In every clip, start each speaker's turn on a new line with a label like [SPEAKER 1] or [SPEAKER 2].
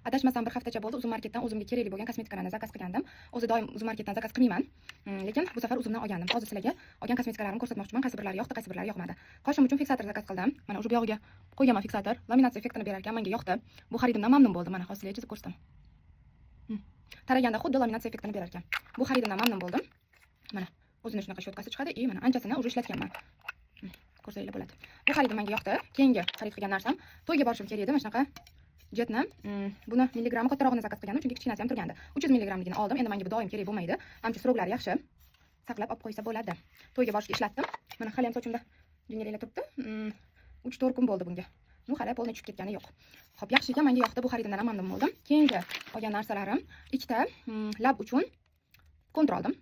[SPEAKER 1] Adashmasam bir haftacha bo'ldi, Uzum marketdan o'zimga kerakli bo'lgan kosmetikalarni zakaz qilgandim. O'zi doim Uzum marketdan zakaz qilmayman. Lekin bu safar Uzumdan olgandim. Hozir sizlarga olgan kosmetikalarimni ko'rsatmoqchiman. Qaysi birlari yoqdi, qaysi birlari yoqmadi. Qoshim uchun fiksator zakaz qildim. Mana o'sha buyog'iga qo'yganman fiksator. Laminatsiya effektini berar ekan, menga yoqdi. Bu xaridimdan mamnun bo'ldim. Mana hozir sizlarga chizib ko'rsataman. Taraganda xuddi laminatsiya effektini berar ekan. Bu xaridimdan mamnun bo'ldim. Mana o'zini shunaqa shotkasi chiqadi. Mana anchasini уже ishlatganman. Ko'rsanglar bo'ladi. Bu xaridim menga yoqdi. Keyingi xarid qilgan narsam, to'yga borishim kerak edi. Mana shunaqa jetni, buni milligrammi kattarog'ini zakaz qilgandim, chunki kichkinasi ham turgandi. 300 milligramligini oldim. Endi menga bu doim kerak bo'lmaydi. Manimcha sroglari yaxshi. Saqlab olib qo'ysa bo'ladi. To'yga borishga ishlatdim. Mana hali ham sochimda jingalaklar turibdi. 3-4 kun bo'ldi bunga. Hali polni tushib ketgani yo'q. Xo'p, yaxshi ekan, menga yoqdi. Bu xaridimdan ham mamnun bo'ldim. Keyingi olgan narsalarim, ikkita lab uchun kontur oldim.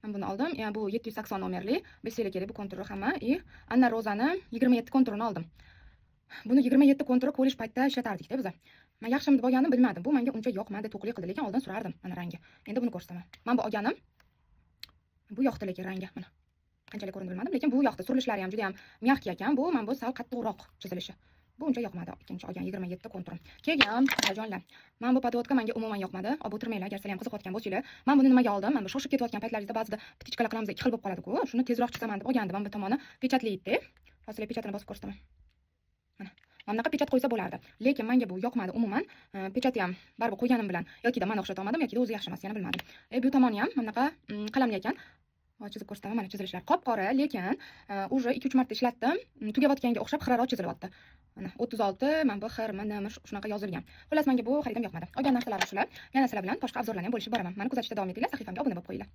[SPEAKER 1] Men buni oldim. Yani bu 780 nomerli, beseli kerak bu konturi hamma. Anna Rozani 27 konturini oldim. Buni 27 konturi ko'rish paytda ishlatardik-da biz. Men yaxshimi deb olganim bilmadim. Bu menga uncha yoqmadi, to'qlik qildi, lekin oldin so'rardim mana rangi. Endi buni ko'rsataman. Men bu olganim bu yoqdi, lekin rangi mana. Qanchalik ko'rinadi bilmadim, lekin bu yoqdi. Surilishlari ham juda ham mягкий ekan. Bu men bu sal qattiqroq chizilishi. Bu uncha yoqmadi. Ikkinchi olgan 27 konturim. Keyin jonlar. Men bu podvodka menga umuman yoqmadi. Olib o'tirmanglar, agar sizlar ham qiziqayotgan bo'lsanglar. Men buni nimaga oldim? Men bu shoshib ketayotgan paytlaringizda ba'zida ptichkalar qilamiz, ikki xil bo'lib qoladi-ku. Shuni tezroq chizaman deb olgandim. Men bu tomoni pechatlaydi. Hozir pechatini bosib ko'rsataman. Mana. Bunaqa pechat qo'ysa bo'lardi. Lekin menga bu yoqmadi umuman. Pechati ham baribir qo'yganim bilan yoki men o'xshata olmadim, yoki o'zi yaxshi emas, yana bilmadim. Bu tomoni ham bunaqa qalamli ekan. Chizib ko'rsataman. Mana chizilishlar qop-qora, lekin уже 2-3 marta ishlatdim. Tugayotganga o'xshab xiraroq chizilyapti. Mana 36, mana bu xir, mana shunaqa yozilgan. Xullas, menga bu xaridim yoqmadi. Olgan narsalarim shular. Yana sizlar bilan boshqa obzorlarni ham bo'lishib boraman. Meni kuzatishda davom etinglar, sahifamga obuna bo'lib qo'yinglar.